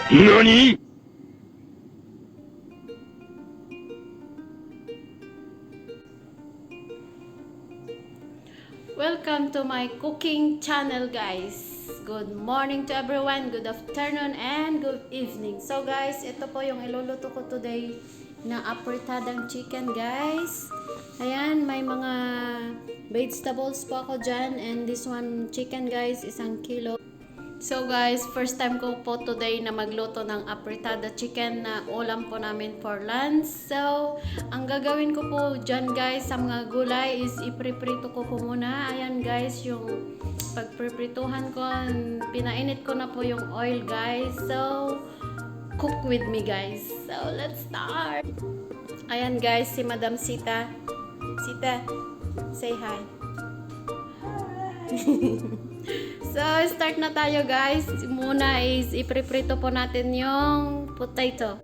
NANI?! Welcome to my cooking channel, guys. Good morning to everyone, good afternoon, and good evening. So guys, ito po yung iluluto ko today na apritadang chicken, guys. Ayan, may mga vegetables po ako dyan, and this one chicken, guys, 1 kilo. So guys, first time ko po today na magluto ng apritada chicken na ulam po namin for lunch. So, ang gagawin ko po dyan, guys, sa mga gulay is ipriprito ko po muna. Ayan guys, yung pagpriprituhan ko, pinainit ko na po yung oil, guys. So, cook with me, guys. So, let's start! Ayan guys, si Madam Sita. Sita, say hi. So, start na tayo, guys. Muna is ipriprito po natin yung potato.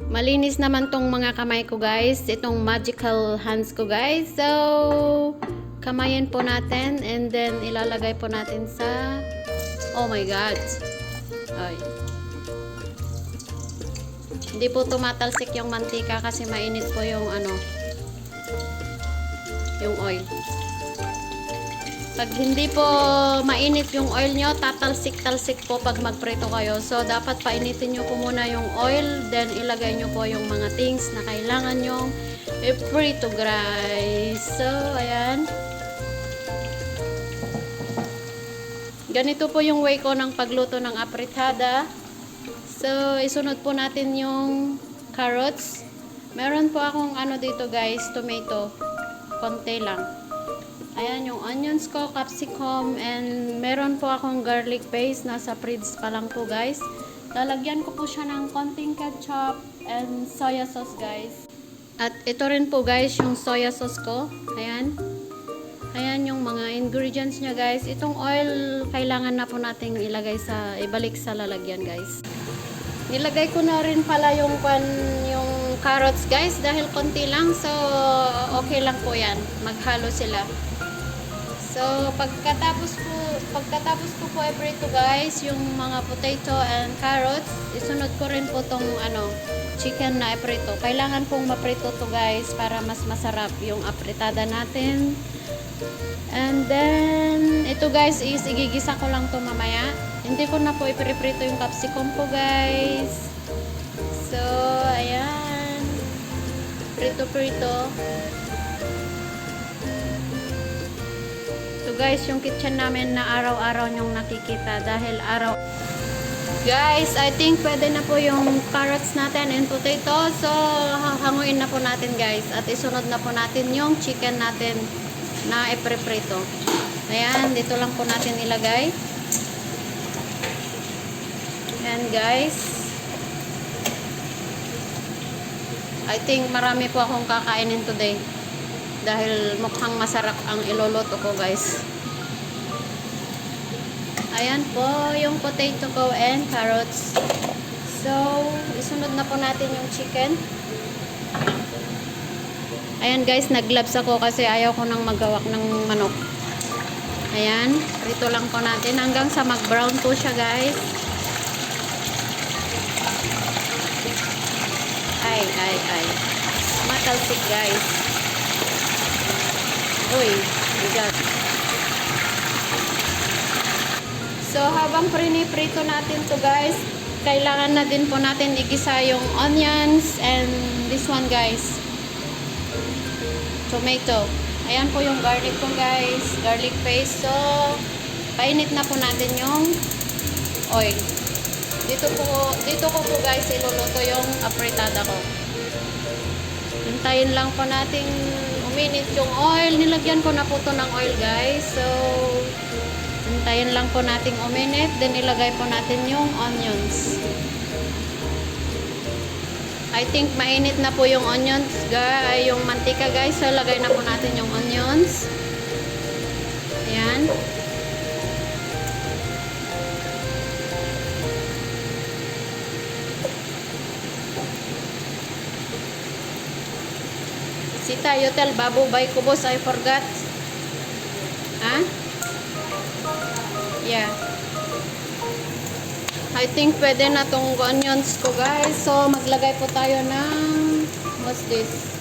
Malinis naman tong mga kamay ko, guys. Itong magical hands ko, guys. So, kamayin po natin and then ilalagay po natin sa... Oh my God. Ay. Hindi po tumatalsik yung mantika kasi mainit po yung yung oil. Pag hindi po mainit yung oil nyo, tatalsik-talsik po pag magprito kayo. So, dapat painitin nyo po muna yung oil, then ilagay nyo po yung mga things na kailangan nyo i-prito, guys. So, ayan. Ganito po yung way ko ng pagluto ng apritada. So, isunod po natin yung carrots. Meron po akong dito, guys, tomato. Konti lang. Ayan yung onions ko, capsicum, and meron po akong garlic paste. Nasa fridge pa lang po, guys. Lalagyan ko po siya ng konting ketchup and soya sauce, guys. At ito rin po, guys, yung soya sauce ko. Ayan. Ayan yung mga ingredients niya, guys. Itong oil, kailangan na po nating ibalik sa lalagyan, guys. Nilagay ko na rin pala yung carrots, guys, dahil konti lang. So, okay lang po yan. Maghalo sila. So, pagkatapos ko po iprito, guys, yung mga potato and carrots, isunod ko rin po tong chicken na iprito. Kailangan pong maprito to, guys, para mas masarap yung apritada natin. And then, ito, guys, is igigisa ko lang to mamaya. Hindi ko na po ipriprito yung capsicum ko, guys. So, ayan. Prito-prito. Guys, yung kitchen namin na araw-araw nyong nakikita dahil guys, I think pwede na po yung carrots natin and potato. So, hanguin na po natin, guys, at isunod na po natin yung chicken natin na ipreprito. Ayan, dito lang po natin ilagay. And guys, I think marami po akong kakainin today. Dahil mukhang masarap ang iluluto ko, guys. Ayan po yung potato ko and carrots. So, isunod na po natin yung chicken. Ayan, guys, nag-gloves ako kasi ayaw ko nang magawak ng manok. Ayan, prito lang po natin hanggang sa mag-brown po siya, guys. Ay. Matalsik, guys. Uy, bigat. So, habang priniprito natin to, guys, kailangan na din po natin igisa yung onions and this one, guys, tomato. Ayan po yung garlic ko, guys, garlic paste. So, painit na po natin yung oil. Dito ko po, guys, iluluto yung apritada ko. Hintayin lang po nating uminit yung oil. Nilagyan ko na po to ng oil, guys. So, hintayin lang po nating uminit. Then, ilagay po natin yung onions. I think mainit na po yung onions, guys. Yung mantika, guys. So, lagay na po natin yung onions. Ayan. Sita, you tell Babu by Kubos, I forgot. Huh? Yeah. I think pwede na tong onions ko guys. So maglagay po tayo ng what's this?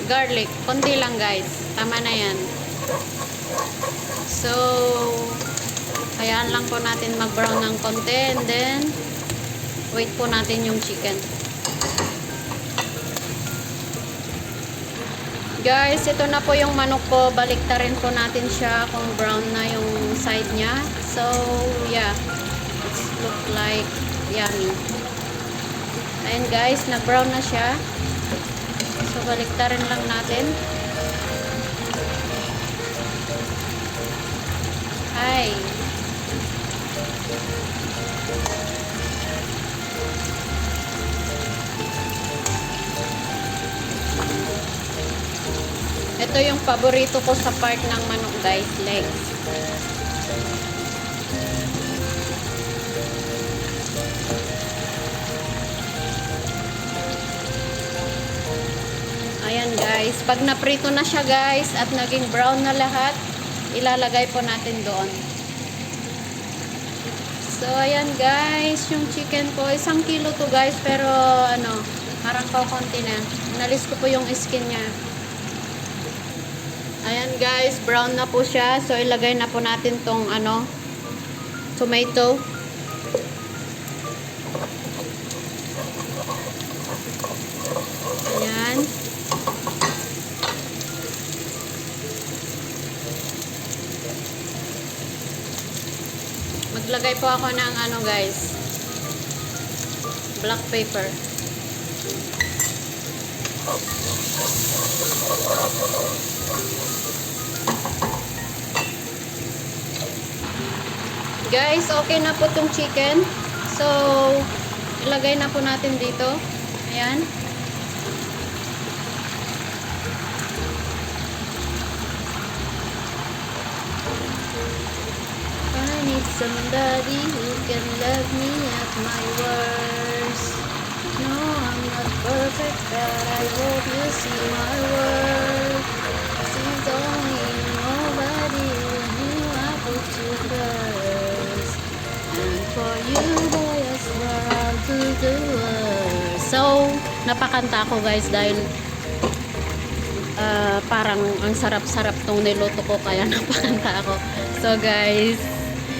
Garlic. Konti lang guys. Tama na yan. So hayaan lang po natin mag-brown ng konti and then wait po natin yung chicken. Guys, ito na po yung manok ko. Baliktarin po natin siya kung brown na yung side niya. So yeah. Look like yummy. Ayan guys, nag-brown na siya. So baliktarin lang natin. Hi. Ito yung paborito ko sa part ng manok guys, legs. Ayan guys, pag naprito na siya guys at naging brown na lahat, ilalagay po natin doon. So ayan guys, yung chicken ko, 1 kilo to guys, pero ano, parang konti na. Nalis ko po yung skin niya. Ayan guys, brown na po siya. So ilagay na po natin tong ano, tomato. Ayan. Maglagay po ako ng ano guys, black pepper. Guys, okay na po tong chicken. So, ilagay na po natin dito. Ayan. I need somebody who can love me at my worst. No, I'm not perfect, but I hope you see my worth. She's only nobody when you I put you first. And for you, boy, I swear I'll do the worst. So, napakanta ko guys dahil parang ang sarap-sarap tong niluto ko kaya napakanta ako. So guys,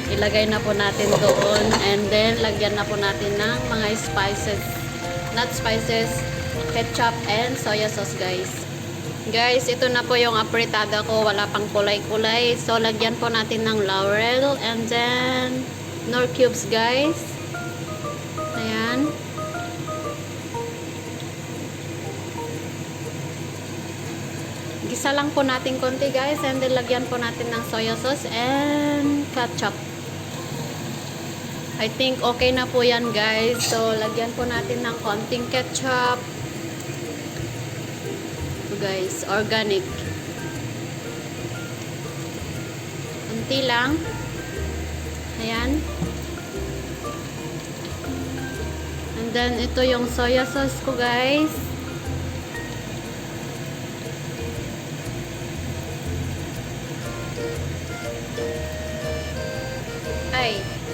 ilagay na po natin doon and then lagyan na po natin ng mga spices, not spices, ketchup and soya sauce guys. Guys, ito na po yung apritada ko, wala pang kulay-kulay. So lagyan po natin ng laurel and then nor cubes guys. Ayan. Gisa lang po natin konti guys and then lagyan po natin ng soya sauce and ketchup. I think okay na po yan guys. So lagyan po natin ng konting ketchup. So guys, organic. Konti lang. Ayan. And then ito yung soya sauce ko guys.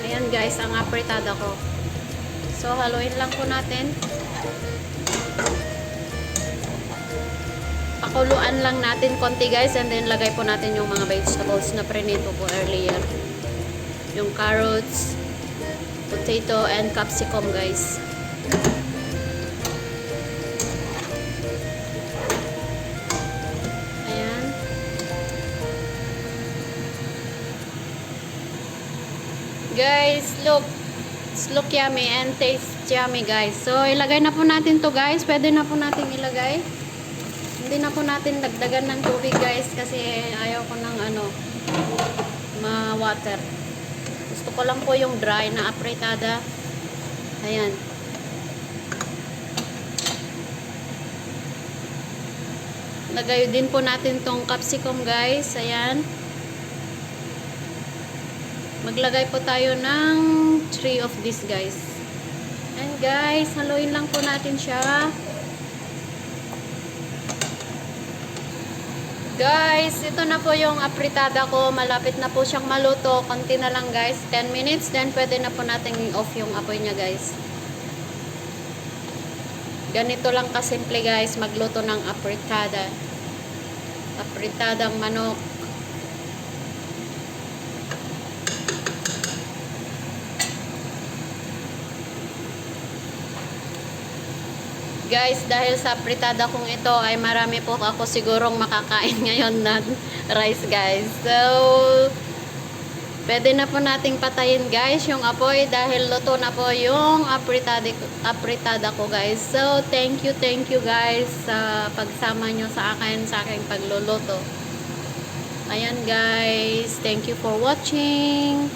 Ayan guys, ang apritada ko. So, haluin lang po natin. Pakuluan lang natin konti guys and then lagay po natin yung mga vegetables na prinito po earlier. Yung carrots, potato, and capsicum guys. Guys, look yummy and taste yummy guys. So, ilagay na po natin to guys. Pwede na po natin ilagay. Hindi na po natin dagdagan ng tubig guys kasi ayaw ko ng ano, ma-water. Gusto ko lang po yung dry na apritada. Ayan. Lagay din po natin tong capsicum guys. Ayan. Maglagay po tayo ng 3 of this guys. And guys, haluin lang po natin siya. Guys, ito na po yung apritada ko. Malapit na po siyang maluto. Konti na lang guys. 10 minutes. Then pwede na po natin off yung apoy niya guys. Ganito lang kasimple guys. Magluto ng apritada. Apritadang manok. Guys, dahil sa apritada kong ito ay marami po ako sigurong makakain ngayon na rice guys. So, pwede na po nating patayin guys yung apoy dahil luto na po yung apritada ko guys. So, thank you guys sa pagsama nyo sa aking pagluluto. Ayan guys, thank you for watching.